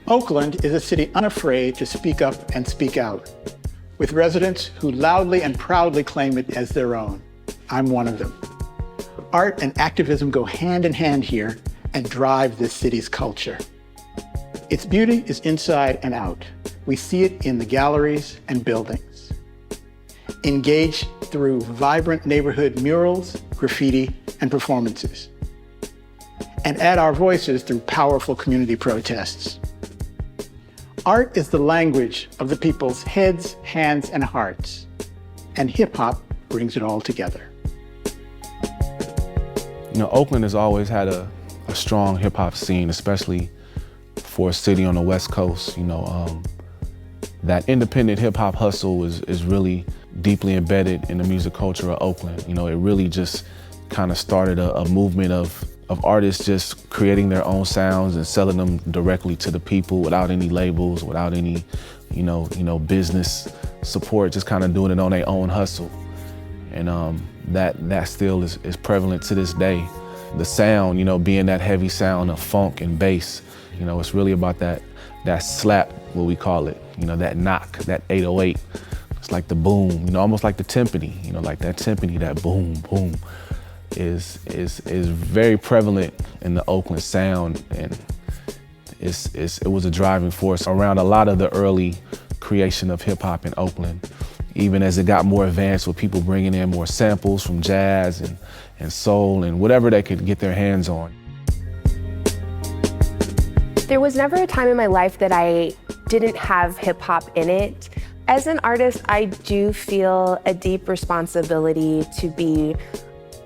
Oakland is a city unafraid to speak up and speak out, with residents who loudly and proudly claim it as their own. I'm one of them. Art and activism go hand in hand here and drive this city's culture. Its beauty is inside and out. We see it in the galleries and buildings. Engage through vibrant neighborhood murals, graffiti, and performances. And add our voices through powerful community protests. Art is the language of the people's heads, hands, and hearts. And hip-hop brings it all together. You know, Oakland has always had a strong hip-hop scene, especially for a city on the West Coast. You know, that independent hip-hop hustle is really deeply embedded in the music culture of Oakland. You know, it really just kind of started a movement of artists just creating their own sounds and selling them directly to the people without any labels, without any, you know, business support, just kind of doing it on their own hustle. And that still is prevalent to this day. The sound, you know, being that heavy sound of funk and bass, you know, it's really about that slap, what we call it, you know, that knock, that 808. It's like the boom, you know, almost like the timpani, you know, like that timpani, that boom, boom. Is very prevalent in the Oakland sound, and it was a driving force around a lot of the early creation of hip hop in Oakland, even as it got more advanced with people bringing in more samples from jazz and soul and whatever they could get their hands on. There was never a time in my life that I didn't have hip hop in it. As an artist, I do feel a deep responsibility to be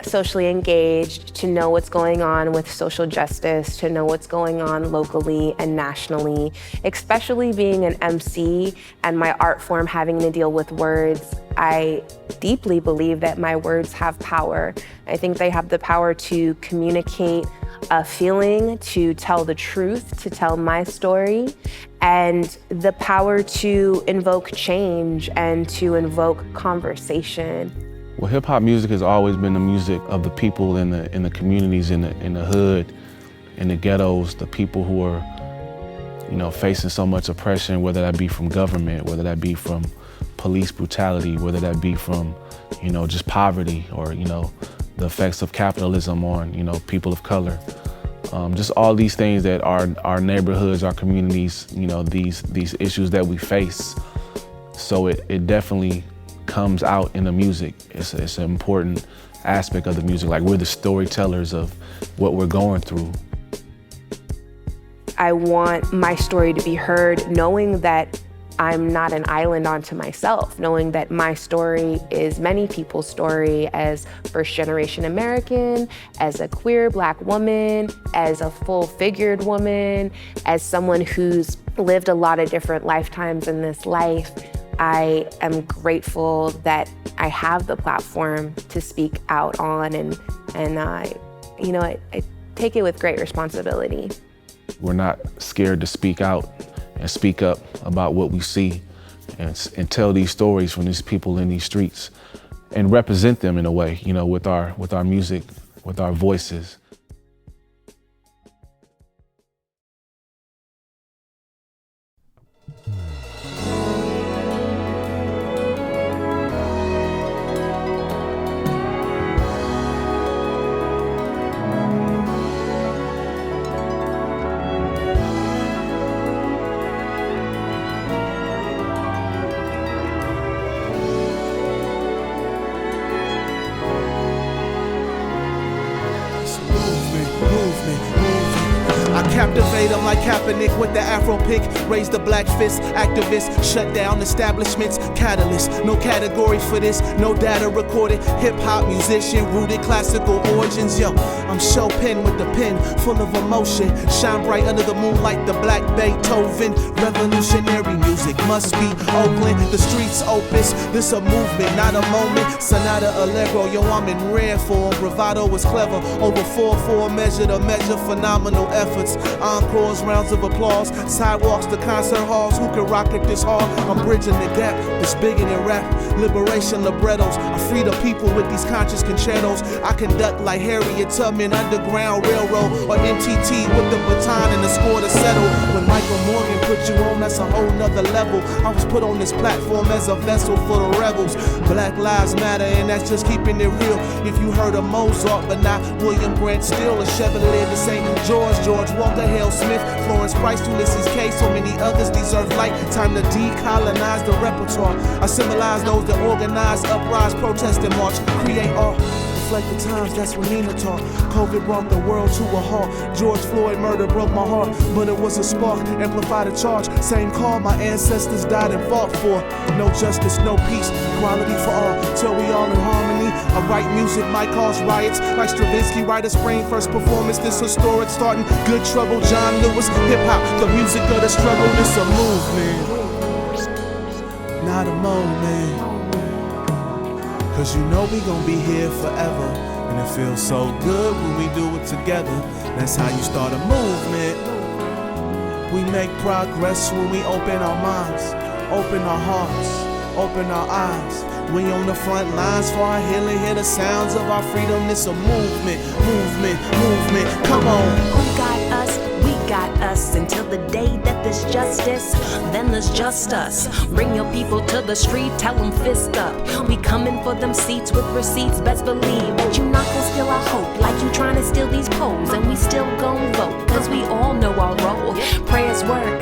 socially engaged, to know what's going on with social justice, to know what's going on locally and nationally, especially being an MC and my art form having to deal with words. I deeply believe that my words have power. I think they have the power to communicate a feeling, to tell the truth, to tell my story, and the power to invoke change and to invoke conversation. Well, hip hop music has always been the music of the people in the communities, in the hood, in the ghettos, the people who are, you know, facing so much oppression, whether that be from government, whether that be from police brutality, whether that be from, you know, just poverty, or, you know, the effects of capitalism on, you know, people of color. Just all these things that our neighborhoods, our communities, you know, these issues that we face. So it definitely comes out in the music. It's an important aspect of the music. Like, we're the storytellers of what we're going through. I want my story to be heard, knowing that I'm not an island unto myself, knowing that my story is many people's story as first-generation American, as a queer Black woman, as a full-figured woman, as someone who's lived a lot of different lifetimes in this life. I am grateful that I have the platform to speak out on, and I take it with great responsibility. We're not scared to speak out and speak up about what we see and tell these stories from these people in these streets and represent them in a way, you know, with our music, with our voices. Captivate them like Kaepernick with the Afro pick. Raise the black fist, activists, shut down establishments. Catalyst, no category for this, no data recorded. Hip-hop musician, rooted classical origins. Yo, I'm Chopin with the pen, full of emotion. Shine bright under the moonlight, the black Beethoven. Revolutionary music must be Oakland. The streets opus, this a movement, not a moment. Sonata Allegro, yo, I'm in rare form. Bravado is clever, over 4/4 measure to measure phenomenal efforts. encores, rounds of applause, sidewalks to concert halls. Who can rock at this hall? I'm bridging the gap, it's bigger than rap. Liberation librettos, I free the people with these conscious concertos. I conduct like Harriet Tubman, Underground Railroad, or NTT with the baton and the score to settle. When Michael Morgan put you on, that's a whole nother level. I was put on this platform as a vessel for the rebels. Black lives matter, and that's just keeping it real. If you heard of Mozart, but not William Grant Still, a Chevalier to St. George Walker, Hale Smith, Florence Price, Ulysses K, so many others deserve light. Time to decolonize the repertoire. I symbolize those that organize, uprise, protest, and march. Create art, reflect the times, that's what Nina taught. COVID brought the world to a halt. George Floyd murder broke my heart, but it was a spark, amplified a charge. Same call my ancestors died and fought for. No justice, no peace, equality for all, till we all in harmony. I write music might cause riots, like Stravinsky, write a spring first performance. This historic, starting good trouble. John Lewis, hip hop, the music of the struggle. It's a movement, not a moment. Cause you know we gon' be here forever, and it feels so good when we do it together. That's how you start a movement. We make progress when we open our minds, open our hearts, open our eyes. We on the front lines for our healing, hear the sounds of our freedom. It's a movement, movement, movement. Come on. Who got us? We got us until the day that there's justice. Then there's just us. Bring your people to the street, tell them fist up. We coming for them seats with receipts. Best believe that you not gonna steal our hope, like you trying to steal these polls. And we still gon' vote, cause we all know our role. Prayers work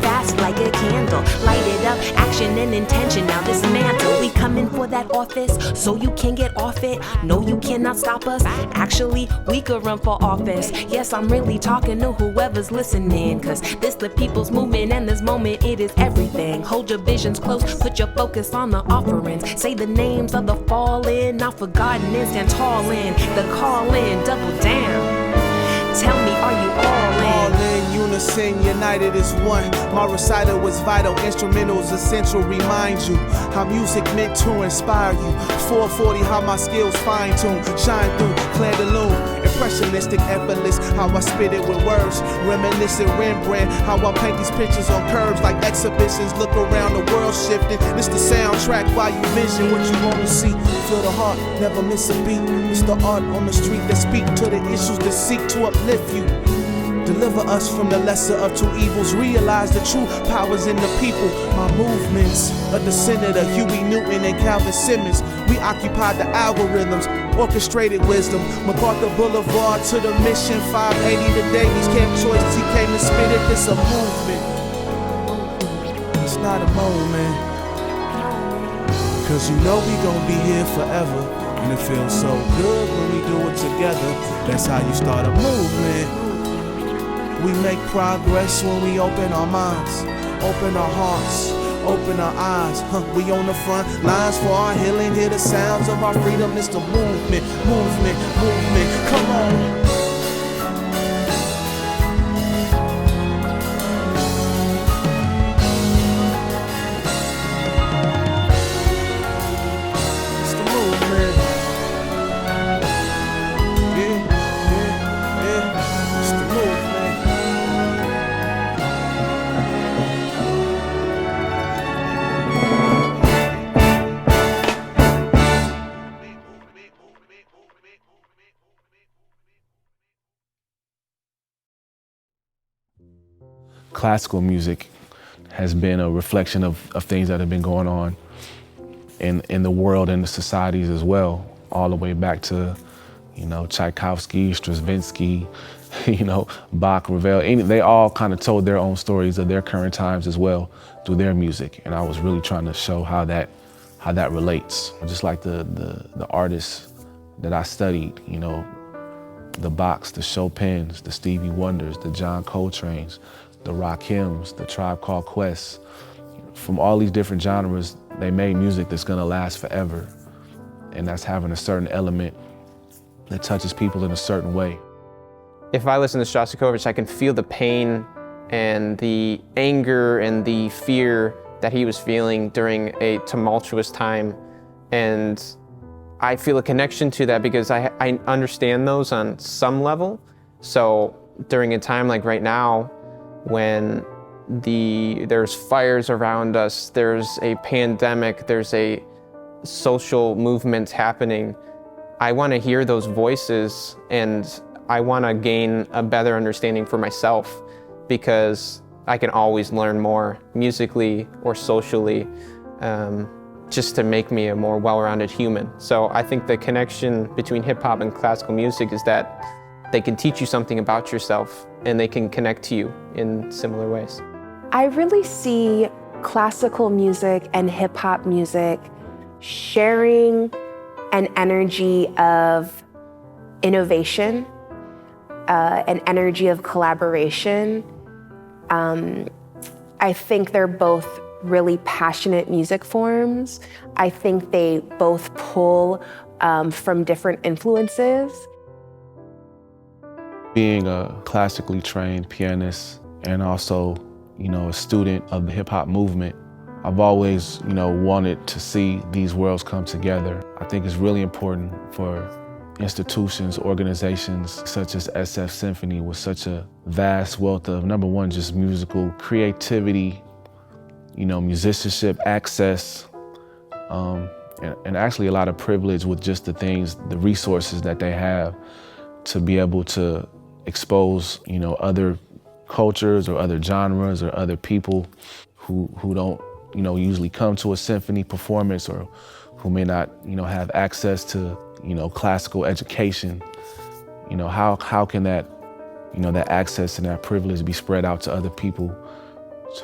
fast like a candle, light it up, action and intention, now dismantle. We coming for that office, so you can get off it. No, you cannot stop us, actually, we could run for office. Yes, I'm really talking to whoever's listening, cause this the people's movement, and this moment, it is everything. Hold your visions close, put your focus on the offerings. Say the names of the fallen, not forgotten, and stand tall in the call in, double down. Tell me, are you all in? All in unison, united as one. My recital was vital, instrumentals essential. Remind you how music meant to inspire you. 440, how my skills fine-tuned, shine through, clear the loom. Impressionistic, effortless, how I spit it with words. Reminiscent Rembrandt, how I paint these pictures on curves like exhibitions. Look around, the world shifting. This the soundtrack while you vision what you want to see. Feel the heart, never miss a beat. It's the art on the street that speak to the issues that seek to uplift you. Deliver us from the lesser of two evils. Realize the true powers in the people. My movements, a descendant of Huey Newton and Calvin Simmons. We occupied the algorithms, orchestrated wisdom. MacArthur Boulevard to the mission, 580 to Davies Camp Choices. He came and spit it. It's a movement. It's not a moment. Cause you know we gon' be here forever, and it feels so good when we do it together. That's how you start a movement. We make progress when we open our minds, open our hearts, open our eyes. We on the front lines for our healing, hear the sounds of our freedom. It's the movement, movement, movement. Come on. Classical music has been a reflection of things that have been going on in the world and the societies as well, all the way back to, you know, Tchaikovsky, Stravinsky, you know, Bach, Ravel. They all kind of told their own stories of their current times as well through their music. And I was really trying to show how that relates. Just like the artists that I studied, you know, the Bachs, the Chopins, the Stevie Wonders, the John Coltrane's, the Rakims, the Tribe Called Quest. From all these different genres, they made music that's gonna last forever. And that's having a certain element that touches people in a certain way. If I listen to Shostakovich, I can feel the pain and the anger and the fear that he was feeling during a tumultuous time. And I feel a connection to that because I understand those on some level. So during a time like right now, when there's fires around us, there's a pandemic, there's a social movement happening, I want to hear those voices, and I want to gain a better understanding for myself, because I can always learn more musically or socially, just to make me a more well-rounded human. So I think the connection between hip hop and classical music is that they can teach you something about yourself, and they can connect to you in similar ways. I really see classical music and hip hop music sharing an energy of innovation, an energy of collaboration. I think they're both really passionate music forms. I think they both pull from different influences. Being a classically trained pianist and also, a student of the hip hop movement, I've always, wanted to see these worlds come together. I think it's really important for institutions, organizations such as SF Symphony, with such a vast wealth of, number one, just musical creativity, musicianship, access, and actually a lot of privilege with just the resources that they have to be able to expose, other cultures or other genres or other people who don't, usually come to a symphony performance, or who may not, have access to, classical education. How can that, that access and that privilege be spread out to other people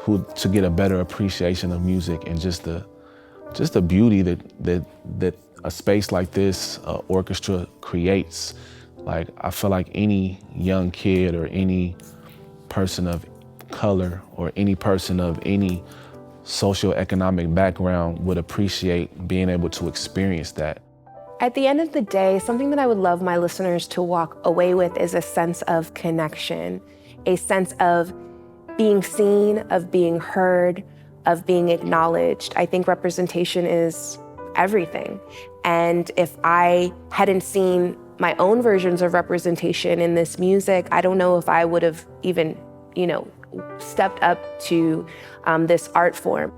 to get a better appreciation of music and just the beauty that a space like this orchestra creates. Like, I feel like any young kid or any person of color or any person of any socioeconomic background would appreciate being able to experience that. At the end of the day, something that I would love my listeners to walk away with is a sense of connection, a sense of being seen, of being heard, of being acknowledged. I think representation is everything. And if I hadn't seen my own versions of representation in this music, I don't know if I would have even, stepped up to this art form.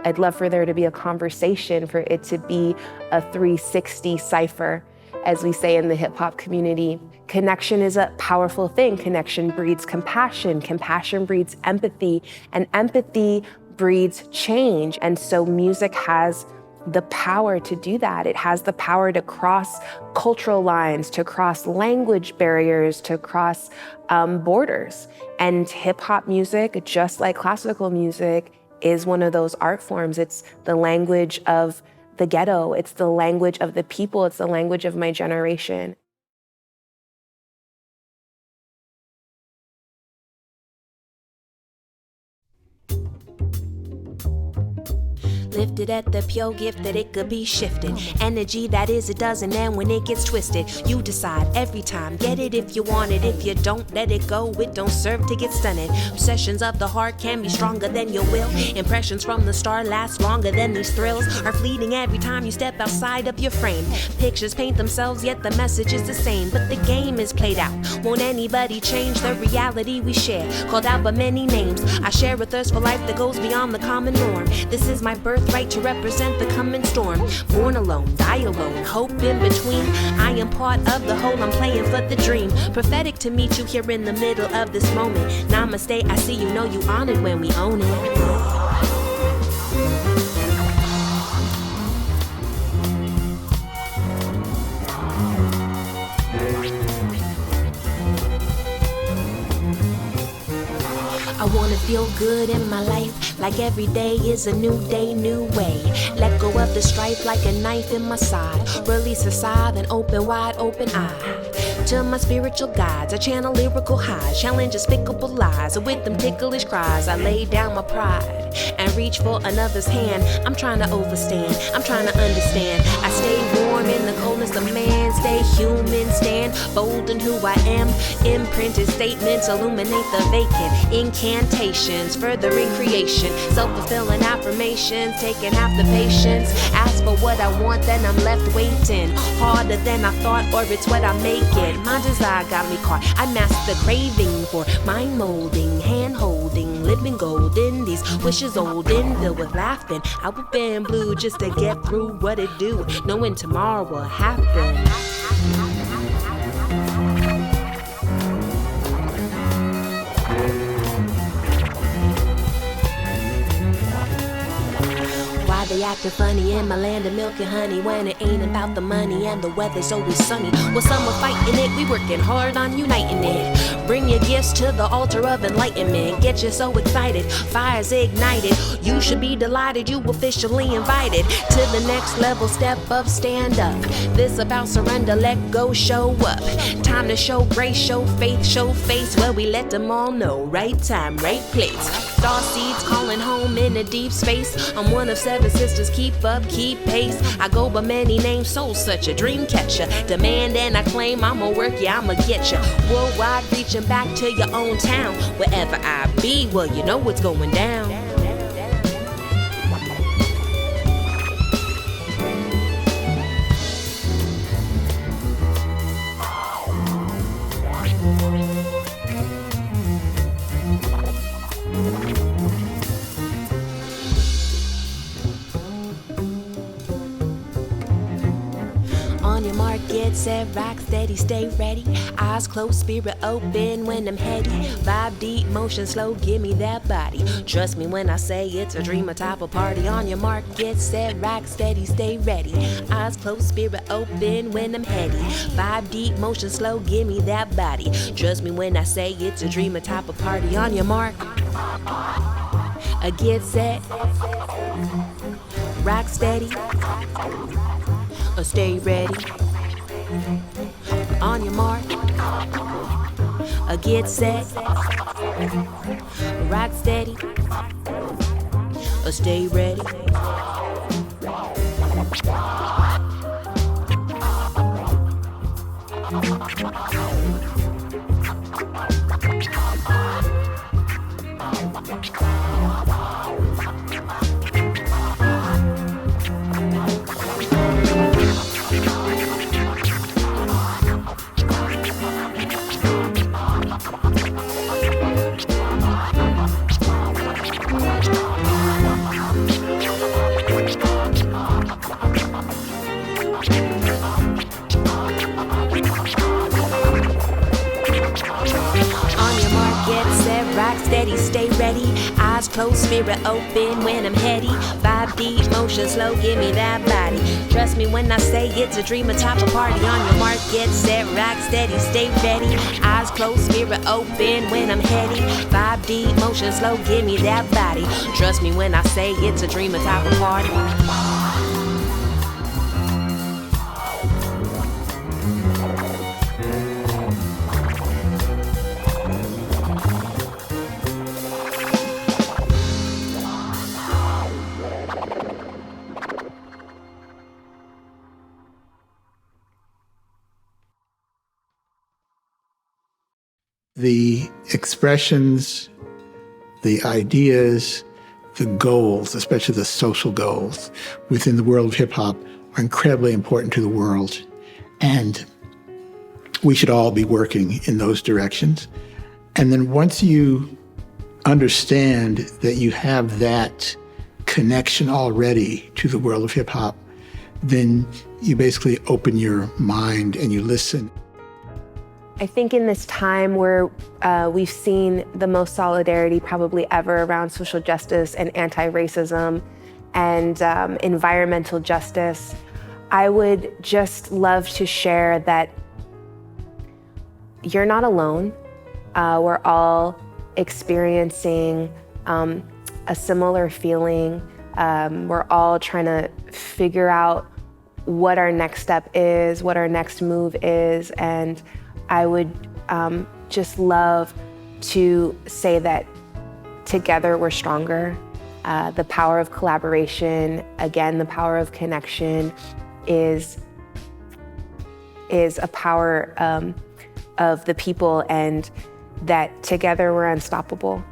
I'd love for there to be a conversation, for it to be a 360 cipher, as we say in the hip hop community. Connection is a powerful thing. Connection breeds compassion. Compassion breeds empathy, and empathy breeds change. And so music has the power to do that. It has the power to cross cultural lines, to cross language barriers, to cross borders. And hip hop music, just like classical music, is one of those art forms. It's the language of the ghetto. It's the language of the people. It's the language of my generation. Lifted at the pure gift that it could be shifted. Energy that is, it doesn't end when it gets twisted. You decide every time, get it if you want it. If you don't, let it go, it don't serve to get stunted. Obsessions of the heart can be stronger than your will. Impressions from the start last longer than these thrills. Are fleeting every time you step outside of your frame. Pictures paint themselves, yet the message is the same. But the game is played out. Won't anybody change the reality we share? Called out by many names. I share a thirst for life that goes beyond the common norm. This is my birthright to represent the coming storm. Born alone, die alone, hope in between. I am part of the whole, I'm playing for the dream. Prophetic to meet you here in the middle of this moment. Namaste, I see you, know you honored when we own it. I wanna feel good in my life, like every day is a new day, new way. Let go of the strife like a knife in my side. Release a sigh, then open wide open eye. To my spiritual guides, I channel lyrical highs, challenge despicable lies. With them ticklish cries, I lay down my pride and reach for another's hand. I'm trying to overstand, I'm trying to understand. I stay warm in the coldness of man, stay human, stand bold in who I am. Imprinted statements illuminate the vacant. Incantations, furthering creation. Self-fulfilling affirmations, taking half the patience. Ask for what I want, then I'm left waiting. Harder than I thought, or it's what I make it. My desire got me caught. I masked the craving for mind molding, hand holding, living golden. These wishes olden, filled with laughing. I would bend blue just to get through what it do, knowing tomorrow will happen. Why they acting funny in my land of milk and honey when it ain't about the money and the weather's always sunny? Well, some are fighting it, we working hard on uniting it. Bring your gifts to the altar of enlightenment. Get you so excited, fire's ignited. You should be delighted, you officially invited to the next level. Step up, stand up. This about surrender, let go, show up. Time to show grace, show faith, show face. Well, we let them all know, right time, right place. Star seeds calling home in a deep space. I'm one of 7 sisters, keep up, keep pace. I go by many names, soul such a dream catcher. Demand and I claim, I'ma work ya, I'ma get ya. Worldwide, reaching back to your own town. Wherever I be, well, you know what's going down. On your mark, get set, rock steady, stay ready. Eyes closed, spirit open when I'm heady. Vibe deep, motion slow, give me that body. Trust me when I say it's a dream, a type of party. On your mark, get set, rock steady, stay ready. Eyes closed, spirit open when I'm heady. Vibe deep, motion slow, give me that body. Trust me when I say it's a dream, a type of party. On your mark, get set, rock steady, stay ready. On your mark, get set, rock steady, stay ready. Steady, stay ready. Eyes closed, spirit open when I'm heady. Vibe deep, motion slow, give me that body. Trust me when I say it's a dream, a type of party. On your mark, get set, rock steady, stay ready. Eyes closed, spirit open when I'm heady. Vibe deep, motion slow, give me that body. Trust me when I say it's a dream, a type of party. The expressions, the ideas, the goals, especially the social goals within the world of hip hop are incredibly important to the world. And we should all be working in those directions. And then once you understand that you have that connection already to the world of hip hop, then you basically open your mind and you listen. I think in this time where we've seen the most solidarity probably ever around social justice and anti-racism and environmental justice, I would just love to share that you're not alone. We're all experiencing a similar feeling. We're all trying to figure out what our next step is, what our next move is, and I would just love to say that together we're stronger. The power of collaboration, again, the power of connection is is a power of the people, and that together we're unstoppable.